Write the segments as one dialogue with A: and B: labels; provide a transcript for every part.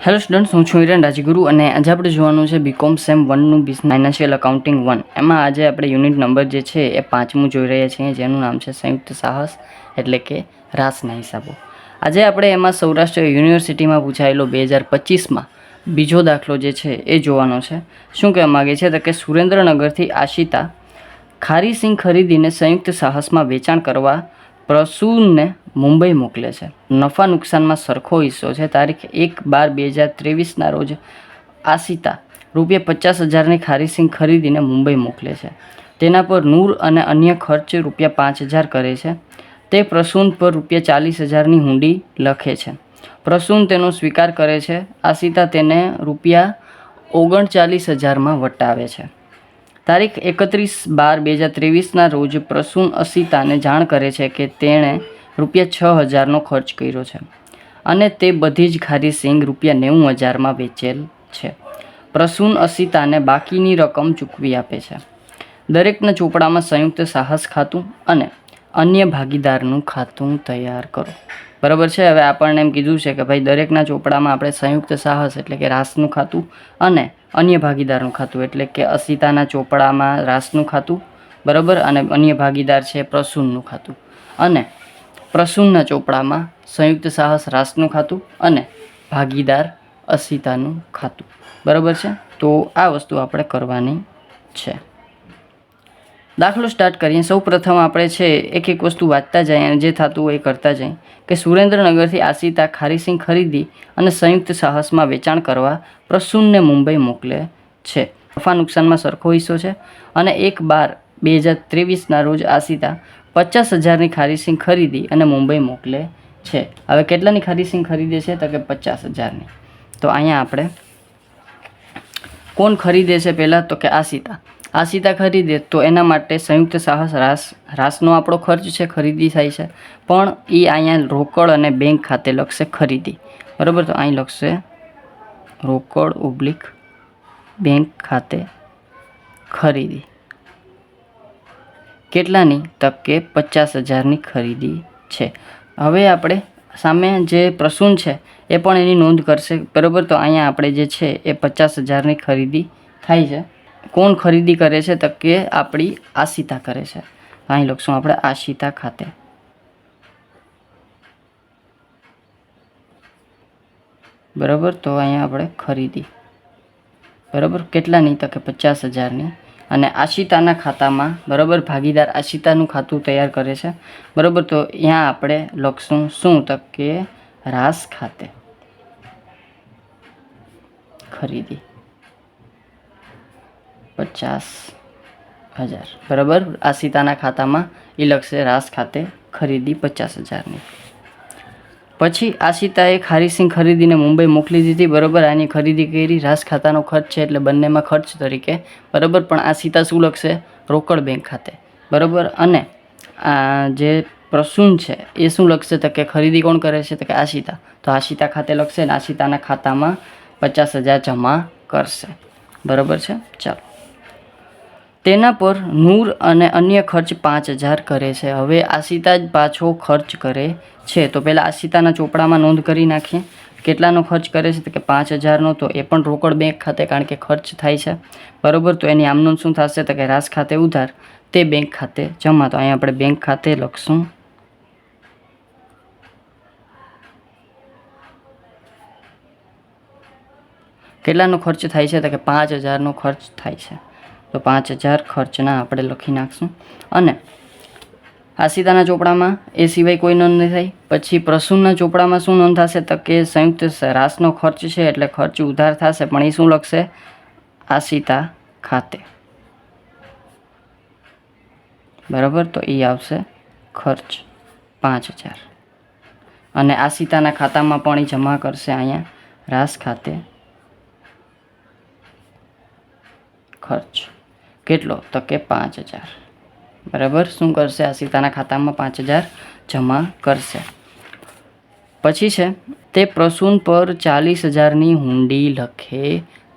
A: Hello students, હું છું હિરેન રાજગુરુ અને આજે આપણે જોવાનું છે બીકોમ સેમ 1નું ફાઇનાન્શિયલ એકાઉન્ટિંગ 1. એમાં આજે આપણે યુનિટ નંબર જે છે એ 5મું જોઈ રહ્યા છીએ, જેનું નામ છે સંયુક્ત સાહસ એટલે કે રાસના હિસાબો. આજે આપણે એમાં સૌરાષ્ટ્ર યુનિવર્સિટીમાં પૂછાયેલો 2025માં બીજો દાખલો જે છે એ જોવાનો છે. શું કહેવા માગે છે તો કે સુરેન્દ્રનગરથી આશિતા ખારી સિંગ ખરીદીને સંયુક્ત સાહસમાં વેચાણ કરવા પ્રસૂનને મુંબઈ મોકલે છે. નફા નુકસાનમાં સરખો હિસ્સો છે. તારીખ 1/12/2023ના રોજ આશિતા ₹50,000ની ખારી સિંગ ખરીદીને મુંબઈ મોકલે છે. તેના પર નૂર અને અન્ય ખર્ચ ₹5,000 કરે છે. તે પ્રસૂન પર ₹40,000ની હુંડી લખે છે. પ્રસૂન તેનો સ્વીકાર કરે છે. આશિતા તેને ₹39,000માં વટાવે છે. તારીખ 31/12/2023ના રોજ પ્રસૂન અશિતાને જાણ કરે છે કે તેણે ₹6,000નો ખર્ચ કર્યો છે અને તે બધી જ ખારી સિંગ ₹90,000માં વેચેલ છે. પ્રસૂન અશિતાને બાકીની રકમ ચૂકવી આપે છે. દરેકના ચોપડામાં સંયુક્ત સાહસ ખાતું અને અન્ય ભાગીદારનું ખાતું તૈયાર કરો. બરાબર છે. હવે આપણને એમ કીધું છે કે ભાઈ દરેકના ચોપડામાં આપણે સંયુક્ત સાહસ એટલે કે રાસનું ખાતું અને અન્ય ભાગીદારનું ખાતું એટલે કે અશિતાના ચોપડામાં રાસનું ખાતું, બરાબર, અને અન્ય ભાગીદાર છે પ્રસૂનનું ખાતું, અને પ્રસૂનના ચોપડામાં સંયુક્ત સાહસ રાસનું ખાતું અને ભાગીદાર અશિતાનું ખાતું. બરાબર છે. તો આ વસ્તુ આપણે કરવાની છે. દાખલો સ્ટાર્ટ કરીએ. સૌ પ્રથમ આપણે છે એક એક વસ્તુ વાંચતા જાય અને જે થતું હોય એ કરતા જાય કે સુરેન્દ્રનગરથી આશિતા ખારી સિંગ ખરીદી અને સંયુક્ત સાહસમાં વેચાણ કરવા પ્રસૂનને મુંબઈ મોકલે છે. નફા નુકસાનમાં સરખો હિસ્સો છે અને 1/12/2023ના રોજ આશિતા 50,000ની ખારી સિંગ ખરીદી અને મુંબઈ મોકલે છે. હવે કેટલાની ખારી સિંગ ખરીદે છે તો કે 50,000ની. તો અહીંયા આપણે કોણ ખરીદે છે પહેલાં તો કે આશિતા ખરીદે તો એના માટે સંયુક્ત સાહસ રાસનો આપણો ખર્ચ છે, ખરીદી થાય છે, પણ એ અહીંયા રોકડ અને બેંક ખાતે લખશે ખરીદી. બરાબર. તો અહીં લખશે રોકડ / બેંક ખાતે ખરીદી. કેટલાની તો કે 50,000ની ખરીદી છે. હવે આપણે સામે જે પ્રસૂન છે એ પણ એની નોંધ કરશે. બરાબર. તો અહીંયા આપણે જે છે એ 50,000ની ખરીદી થાય છે. કોણ ખરીદી કરે છે તો કે આપણી આશિતા કરે છે. અહીં લખશું આપણે આશિતા ખાતે. બરાબર. તો અહીંયા આપણે ખરીદી, બરાબર, કેટલાની તો કે 50,000ની, અને આશિતાના ખાતામાં, બરાબર, ભાગીદાર આશિતાનું ખાતું તૈયાર કરે છે. બરાબર. તો અહીંયા આપણે લખશું શું તો કે રાસ ખાતે ખરીદી 50,000. બરાબર. આશિતાના ખાતામાં એ લખશે રાસ ખાતે ખરીદી 50,000ની. પછી આશિતાએ ખારી સિંગ ખરીદીને મુંબઈ મોકલી દીધી. બરાબર. આની ખરીદી કરી, રાસ ખાતાનો ખર્ચ છે એટલે બંનેમાં ખર્ચ તરીકે. બરાબર. પણ આશિતા શું લખશે? રોકડ બેંક ખાતે. બરાબર. અને આ જે પ્રસૂન છે એ શું લખશે તો કે ખરીદી કોણ કરે છે તો કે આશિતા. તો આશિતા ખાતે લખશે અને આશિતાના ખાતામાં 50,000 જમા કરશે. બરાબર છે. ચાલો. તેના પર નૂર અને અન્ય ખર્ચ 5,000 કરે છે. હવે આશિતા જ પાછો ખર્ચ કરે છે. તો પહેલાં આશિતાના ચોપડામાં નોંધ કરી નાખીએ. કેટલાનો ખર્ચ કરે છે તો કે 5,000નો. તો એ પણ રોકડ બેંક ખાતે, કારણ કે ખર્ચ થાય છે. બરાબર. તો એની આમનોંધ શું થશે તો કે રાસ ખાતે ઉધાર, તે બેંક ખાતે જમા. તો અહીંયા આપણે બેંક ખાતે લખશું કેટલાનો ખર્ચ થાય છે તો કે 5,000નો ખર્ચ થાય છે. તો 5,000 ખર્ચના આપણે લખી નાખશું. અને આશિતાના ચોપડામાં એ સિવાય કોઈ નોંધ નહીં થાય. પછી પ્રસૂનના ચોપડામાં શું નોંધ થશે તો કે સંયુક્ત રાસનો ખર્ચ છે એટલે ખર્ચ ઉધાર થશે, પણ એ શું લખશે? આશિતા ખાતે. બરાબર. તો એ આવશે ખર્ચ 5,000 અને આશિતાના ખાતામાં પણ એ જમા કરશે અહીંયા રાસ ખાતે ખર્ચ. કેટલો તો કે 5,000. બરાબર. શું કરશે? આશિતાના ખાતામાં 5,000 જમા કરશે. પછી છે તે પ્રસૂન પર 40,000ની હુંડી લખે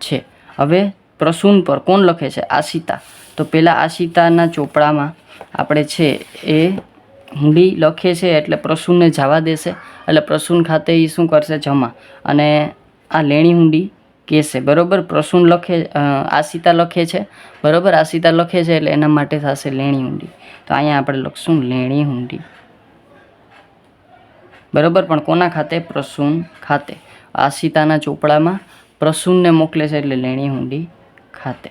A: છે. હવે પ્રસૂન પર કોણ લખે છે? આશિતા. તો પહેલાં આશિતાના ચોપડામાં આપણે છે એ હુંડી લખે છે એટલે પ્રસૂનને જવા દેશે, એટલે પ્રસૂન ખાતે એ શું કરશે? જમા. અને આ લેણી હુંડી કહેશે, બરાબર. પ્રસૂન લખે, આશિતા લખે છે, બરાબર. આશિતા લખે છે એટલે એના માટે થશે લેણી હુંડી. તો અહીંયા આપણે લખશું લેણી હુંડી, બરાબર. પણ કોના ખાતે? પ્રસૂન ખાતે. આશિતાના ચોપડામાં પ્રસૂનને મોકલે છે એટલે લેણી હુંડી ખાતે,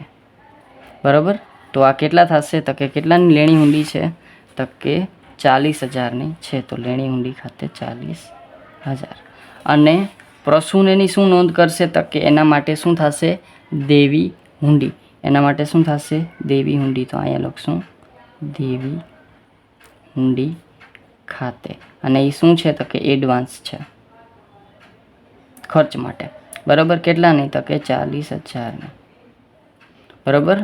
A: બરાબર. તો આ કેટલા થશે? તો કે કેટલાની લેણી હુંડી છે? તો કે 40,000ની છે. તો લેણી હુંડી ખાતે 40,000. અને પ્રસૂન એની શું નોંધ કરશે? તો કે એના માટે શું થશે? દેવી હુંડી. એના માટે શું થશે? દેવી હુંડી. તો અહીંયા લખશું દેવી હુંડી ખાતે. અને એ શું છે? તો કે એડવાન્સ છે, ખર્ચ માટે, બરાબર. કેટલાની? તો કે 40,000ની, બરાબર.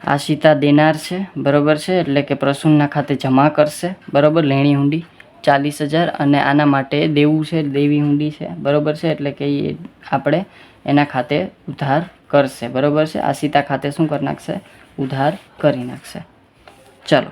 A: આશિતા દેનાર છે, બરાબર છે, એટલે કે પ્રસૂનના ખાતે જમા કરશે, બરાબર, લેણી હુંડી 40,000. અને આના માટે દેવું છે, દેવી હુંડી છે, બરાબર છે, એટલે કે એ આપણે એના ખાતે ઉધાર કરશે, બરાબર છે. આશિતા ખાતે શું કરી નાખશે? ઉધાર કરી નાખશે. ચાલો,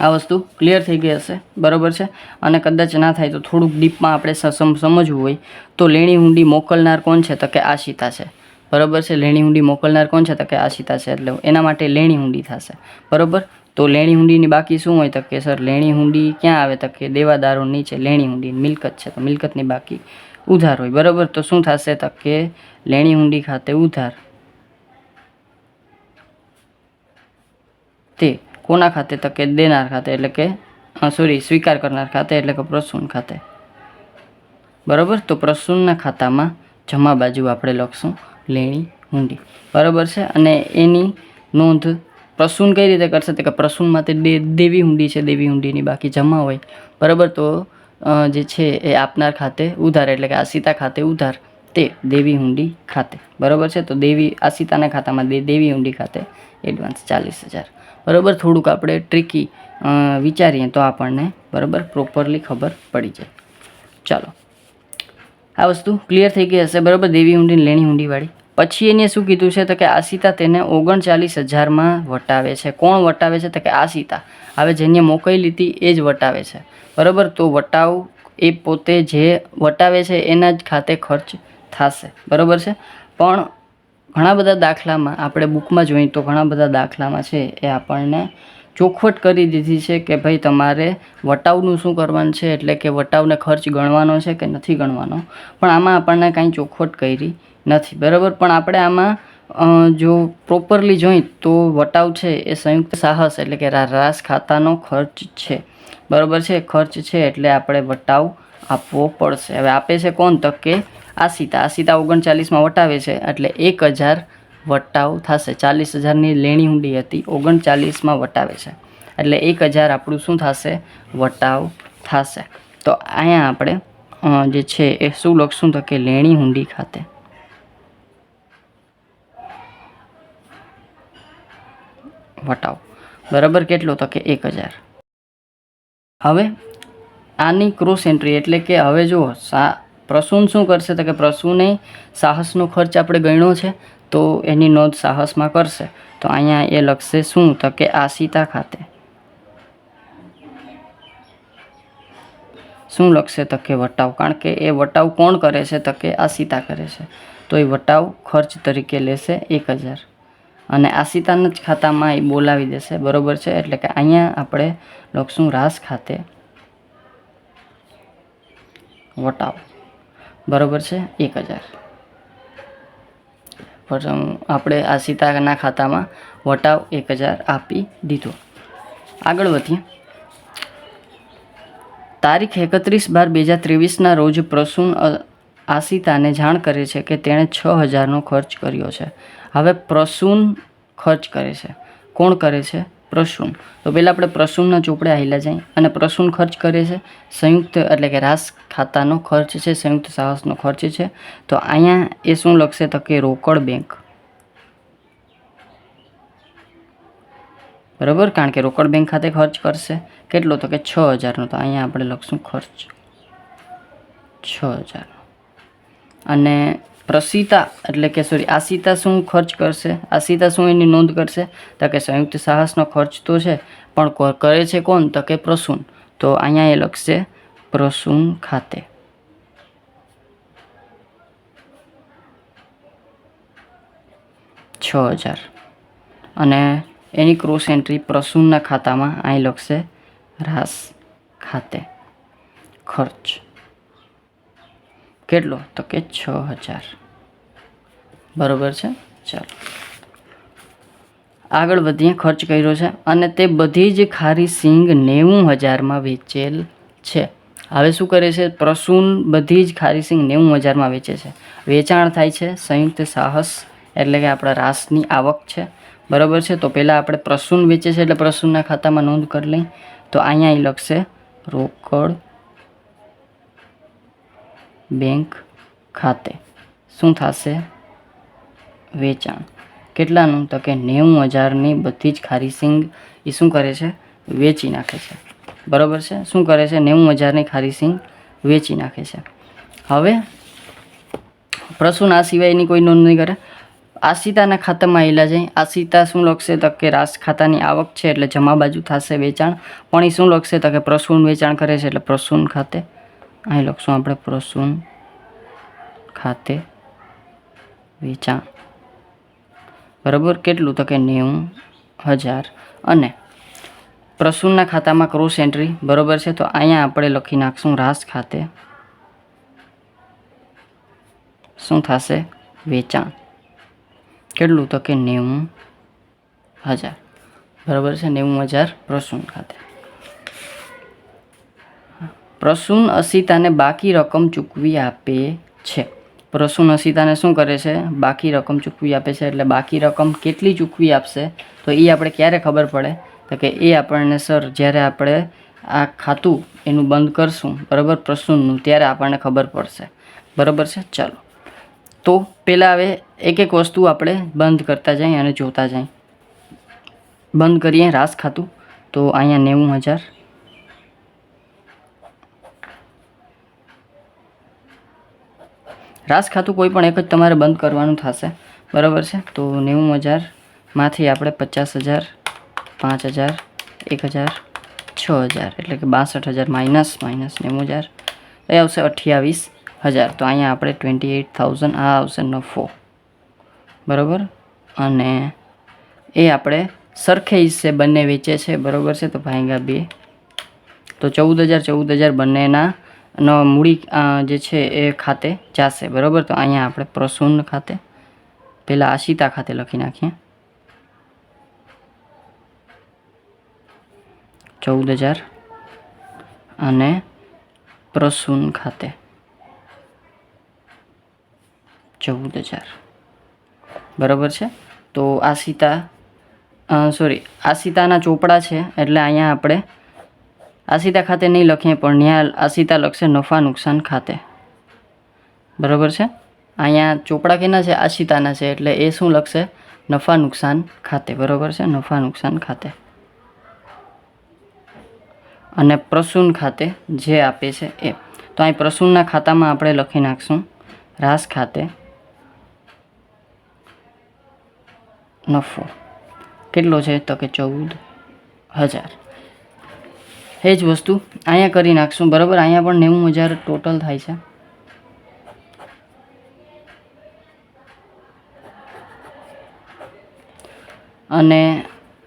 A: આ વસ્તુ ક્લિયર થઈ ગઈ હશે, બરાબર છે. અને કદાચ ના થાય તો થોડુંક ડીપમાં આપણે સમજવું હોય તો લેણી હુંડી મોકલનાર કોણ છે? તો કે આશિતા છે, બરાબર છે. લેણી હુંડી મોકલનાર કોણ છે? તો કે આશિતા છે, એટલે એના માટે લેણી હુંડી થશે, બરાબર. તો લેણી હુંડીની બાકી શું હોય? તો કે સર લેણી હુંડી ક્યાં આવે? તો કે દેવાદારો નીચે લેણી હુંડી મિલકત છે, તો મિલકતની બાકી ઉધાર હોય, બરાબર. તો શું થશે? તો કે લેણી હુંડી ખાતે ઉધાર તે કોના ખાતે? તો કે દેનાર ખાતે, એટલે કે સ્વીકાર કરનાર ખાતે, એટલે કે પ્રસૂન ખાતે, બરાબર. તો પ્રસૂનના ખાતામાં જમા બાજુ આપણે લખશું લેણી હુંડી, બરાબર છે. અને એની નોંધ પ્રસૂન કઈ રીતે કરશે? તો કે પ્રસૂનમાં તે દેવી હુંડી છે, દેવી હુંડીની બાકી જમા હોય, બરાબર. તો જે છે એ આપનાર ખાતે ઉધાર, એટલે કે આશિતા ખાતે ઉધાર તે દેવી હુંડી ખાતે, બરાબર છે. તો દેવી આશિતાના ખાતામાં દેવી હુંડી ખાતે એડવાન્સ 40,000, બરાબર. થોડુંક આપણે ટ્રિકી વિચારીએ તો આપણને બરાબર પ્રોપરલી ખબર પડી જાય. ચાલો, આ વસ્તુ ક્લિયર થઈ ગઈ હશે, બરાબર. દેવી હુંડી લેણી હુંડીવાળી. પછી એને શું કીધું છે? તો કે આશિતા તેને 39,000માં વટાવે છે. કોણ વટાવે છે? તો કે આશિતા. હવે જેને મોકલી હતી એ જ વટાવે છે, બરાબર. તો વટાવ એ પોતે જે વટાવે છે એના જ ખાતે ખર્ચ થશે, બરાબર છે. પણ ઘણા બધા દાખલામાં આપણે બુકમાં જોઈએ તો ઘણા બધા દાખલામાં છે એ આપણને ચોખવટ કરી દીધી છે કે ભાઈ તમારે વટાવનું શું કરવાનું છે, એટલે કે વટાવને ખર્ચ ગણવાનો છે કે નથી ગણવાનો. પણ આમાં આપણને કાંઈ ચોખવટ કરી નથી, બરાબર. પણ આપણે આમાં જો પ્રોપરલી જોઈ તો વટાવ છે એ સંયુક્ત સાહસ એટલે કે રાસ ખાતાનો ખર્ચ છે, બરાબર છે. ખર્ચ છે એટલે આપણે વટાવ આપવો પડશે. હવે આપે છે કોણ? તો કે આશિતા. આશિતા 39માં વટાવે છે એટલે 1,000 વટાવ થશે. 40,000ની લેણી હુંડી હતી, 39માં વટાવે છે એટલે 1,000 આપણું શું થશે? વટાવ થશે. તો અહીંયા આપણે જે છે એ શું લખશું? તો કે લેણી હુંડી ખાતે વટાવ, બરાબર. કેટલો? તો કે 1,000. હવે આની ક્રોસ એન્ટ્રી એટલે કે હવે જો પ્રસૂન શું કરશે? તો કે પ્રસૂને સાહસનો ખર્ચ આપણે ગણ્યો છે તો એની નોંધ સાહસમાં કરશે. તો અહીંયા એ લખશે શું? તો કે આશિતા ખાતે શું લખશે? તો કે વટાવ. કારણ કે એ વટાવ કોણ કરે છે? તો કે આશિતા કરે છે. તો એ વટાવ ખર્ચ તરીકે લેશે 1,000 અને આશિતાના જ ખાતામાં એ બોલાવી દેશે, બરાબર છે. એટલે કે અહીંયા આપણે લખશું રાસ ખાતે વટાવ, બરાબર છે, 1,000. આપણે આશિતાના ખાતામાં વટાવ 1,000 આપી દીધો. આગળ વધીએ. તારીખ 31/12/2023ના રોજ પ્રસૂન આશિતાને જાણ કરે છે કે તેણે 6,000નો ખર્ચ કર્યો છે. હવે પ્રસૂન ખર્ચ કરે છે. કોણ કરે છે? પ્રસૂન. તો પહેલાં આપણે પ્રસૂનના ચોપડે આવેલા જાય અને પ્રસૂન ખર્ચ કરે છે સંયુક્ત એટલે કે રાસ ખાતાનો ખર્ચ છે, સંયુક્ત સાહસનો ખર્ચ છે. તો અહીંયા એ શું લખશે? તો કે રોકડ બેંક, બરાબર. કારણ કે રોકડ બેંક ખાતે ખર્ચ કરશે. કેટલો? તો કે 6,000નો. તો અહીંયા આપણે લખશું ખર્ચ 6,000. અને એટલે કે આશિતા શું ખર્ચ કરશે? આશિતા શું એની નોંધ કરશે? તો કે સંયુક્ત સાહસનો ખર્ચ તો છે પણ કરે છે કોણ? તો કે પ્રસૂન. તો અહીંયા એ લખશે પ્રસૂન ખાતે, 6,000 અને એની ક્રોસ એન્ટ્રી પ્રસૂનના ખાતામાં અહીં લખશે રાસ ખાતે ખર્ચ કેટલો તો કે 6,000 બરાબર છે. ચાલો આગળ વધીએ. ખર્ચ કર્યો છે અને તે બધી જ ખારી સિંગ 90,000માં વેચેલ છે. હવે શું કરે છે? પ્રસૂન બધી જ ખારી સિંગ 90,000માં વેચે છે. વેચાણ થાય છે સંયુક્ત સાહસ એટલે કે આપણા રાસની આવક છે. બરાબર છે. તો પહેલાં આપણે પ્રસૂન વેચે છે એટલે પ્રસૂનના ખાતામાં નોંધ કરી લઈ. તો અહીંયા અહીં લખશે રોકડ બેંક ખાતે શું થશે? વેચાણ કેટલાનું તો કે 90,000ની બધી જ ખારી સિંગ એ શું કરે છે? વેચી નાખે છે. બરાબર છે. શું કરે છે? 90,000ની ખારી સિંગ વેચી નાખે છે. હવે પ્રસૂન આ સિવાયની કોઈ નોંધ નહીં કરે. આશિતાના ખાતામાં આવેલા જાય. આશિતા શું લખશે તો કે રાસ ખાતાની આવક છે એટલે જમા બાજુ થશે વેચાણ. પણ એ શું લખશે તો કે પ્રસૂન વેચાણ કરે છે એટલે પ્રસૂન ખાતે અહીં લખશું આપણે પ્રસૂન ખાતે વેચાણ. બરાબર કેટલું તો કે 90,000 અને પ્રસૂનના ખાતામાં ક્રોસ એન્ટ્રી. બરાબર છે. તો અહીંયા આપણે લખી નાખશું રાસ ખાતે શું થશે? વેચાણ કેટલું તો કે 90,000 બરાબર છે. 90,000 પ્રસૂન ખાતે. પ્રસૂન અશિતાને બાકી રકમ ચૂકવી આપે છે. પ્રસૂન અશિતાને શું કરે છે? બાકી રકમ ચૂકવી આપે છે. એટલે બાકી રકમ કેટલી ચૂકવી આપશે તો એ આપણે ક્યારે ખબર પડે તો કે એ આપણને સર જ્યારે આપણે આ ખાતું એનું બંધ કરશું બરાબર પ્રસૂનનું ત્યારે આપણને ખબર પડશે. બરાબર છે. ચાલો તો પહેલાં હવે એક એક વસ્તુ આપણે બંધ કરતા જઈએ અને જોતા જઈએ. બંધ કરીએ રાસ ખાતું. તો અહીંયા 90,000 રાસ ખાતું કોઈ પણ એક જ તમારે બંધ કરવાનું થશે. બરાબર છે. તો 90,000માંથી આપણે 50,000 5,000 1,000 6,000 એટલે કે 62,000 માઇનસ 90,000 એ આવશે 28,000. તો અહીંયા આપણે 28,000 આ આવશે નફો. બરાબર અને એ આપણે સરખે હિસ્સે બંને વેચે છે. બરાબર છે. તો ભાગ્યા 2 તો 14,000 બંનેના મૂડી જે છે એ ખાતે જશે. બરાબર તો અહીંયા આપણે પ્રસૂન ખાતે પહેલાં આશિતા ખાતે લખી નાખીએ 14,000 અને પ્રસૂન ખાતે 14,000 બરાબર છે. તો આશિતાના ચોપડા છે એટલે અહીંયા આપણે આશિતા ખાતે નહીં લખીએ પણ ત્યાં આશિતા લખશે નફા નુકસાન ખાતે. બરાબર છે. અહીંયા ચોપડા કેના છે? આશિતાના છે એટલે એ શું લખશે? નફા નુકસાન ખાતે. બરાબર છે. નફા નુકસાન ખાતે અને પ્રસૂન ખાતે જે આપે છે એ. તો અહીં પ્રસૂનના ખાતામાં આપણે લખી નાખશું રાસ ખાતે નફો કેટલો છે તો કે 14,000. એ જ વસ્તુ અહીંયા કરી નાખશું. બરાબર અહીંયા પણ 90,000 ટોટલ થાય છે. અને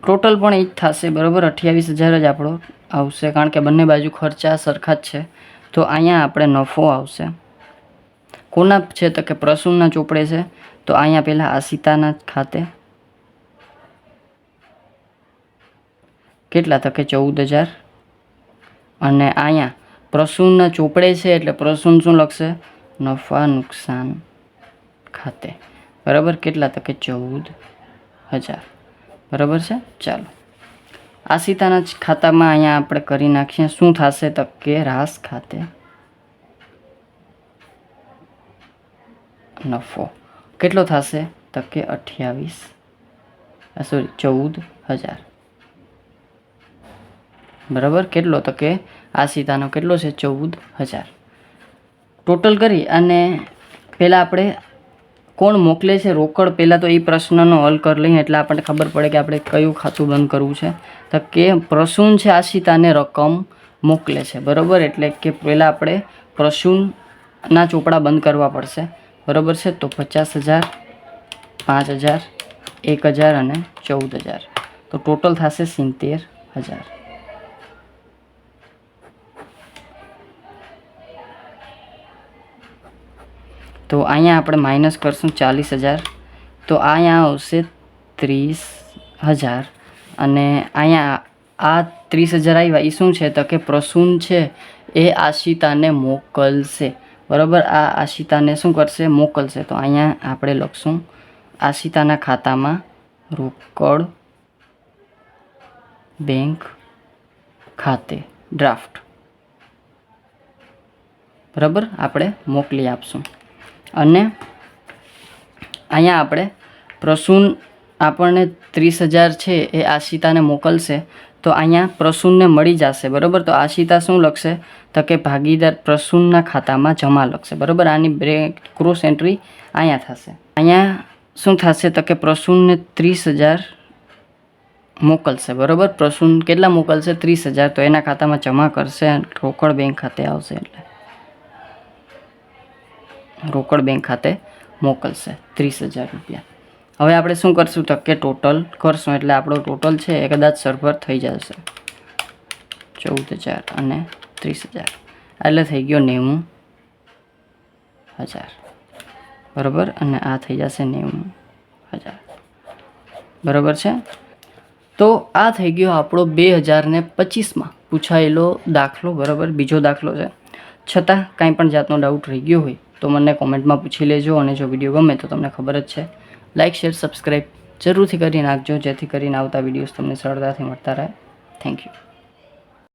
A: ટોટલ પણ એ જ થશે. બરાબર 28,000 જ આપણો આવશે કારણ કે બંને બાજુ ખર્ચા સરખા જ છે. તો અહીંયા આપણે નફો આવશે. કોના છે તો કે પ્રસૂનના ચોપડે છે. તો અહીંયા પહેલાં આશિતાના ખાતે કેટલા તો કે 14,000 અને અહીંયા પ્રસૂનના ચોપડે છે એટલે પ્રસૂન શું લખશે? નફા નુકસાન ખાતે. બરાબર કેટલા તો કે 14,000 બરાબર છે. ચાલો આશિતાના ખાતામાં અહીંયા આપણે કરી નાખીએ શું થશે તો કે રાસ ખાતે નફો કેટલો થશે તો કે 14,000 બરાબર કેટલો તો કે આશિતાનો કેટલો છે? 14,000 ટોટલ કરી અને પહેલાં આપણે કોણ મોકલે છે રોકડ પહેલાં તો એ પ્રશ્નનો હલ કરી લઈએ એટલે આપણને ખબર પડે કે આપણે કયું ખાતું બંધ કરવું છે. તો કે પ્રસૂન છે આશિતાને રકમ મોકલે છે. બરાબર એટલે કે પહેલાં આપણે પ્રસૂનના ચોપડા બંધ કરવા પડશે. બરાબર છે. તો 50,000 5,000 1000 અને 14000, તો ટોટલ થશે 70000. તો અહીંયા આપણે માઇનસ કરશું 40000, તો અહીંયા આવશે 30000 અને અહીંયા આ 30000 આવ્યા એ શું છે તો કે પ્રસૂન છે એ આશિતાને મોકલશે. બરાબર, આ આશિતાને શું કરશે? મોકલશે. તો અહીંયા આપણે લખશું આશિતાના ખાતામાં રોકડ બેંક ખાતે ડ્રાફ્ટ. બરાબર, આપણે મોકલી આપશું. અને અહીંયા આપણે પ્રસૂન આપણને 30000 છે એ આશિતાને મોકલશે, તો અહીંયા પ્રસૂનને મળી જશે. બરાબર, તો આશિતા શું લખશે તો કે ભાગીદાર પ્રસૂનના ખાતામાં જમા લખશે. બરાબર, આની બ્રેક ક્રોસ એન્ટ્રી અહીંયા થશે. અહીંયા શું થશે તો કે પ્રસૂનને 30000 મોકલશે. બરાબર, પ્રસૂન કેટલા મોકલશે? 30000, તો એના ખાતામાં જમા કરશે, રોકડ બેંક ખાતે આવશે એટલે રોકડ બેંક ખાતે મોકલશે 30000 રૂપિયા. હવે આપણે શું કરશું તો કે ટોટલ કરશું, એટલે આપણો ટોટલ છે એ કદાચ સરભર થઈ જશે 14000 અને 30000, એટલે થઈ ગયો 90000. બરાબર, અને આ થઈ જશે 90000. બરાબર છે. તો આ થઈ ગયો આપણો 2025માં પૂછાયેલો દાખલો. બરાબર, બીજો દાખલો છે. છતાં કાંઈ પણ જાતનો ડાઉટ રહી ગયો હોય તો મને કોમેન્ટમાં પૂછી લેજો. અને જો વિડીયો ગમે તો તમને ખબર જ છે, લાઇક શેર સબસ્ક્રાઈબ જરૂરથી કરી નાખજો, જેથી કરીને આવતા વિડીયોઝ તમને સરળતાથી મળતા રહે. Thank you.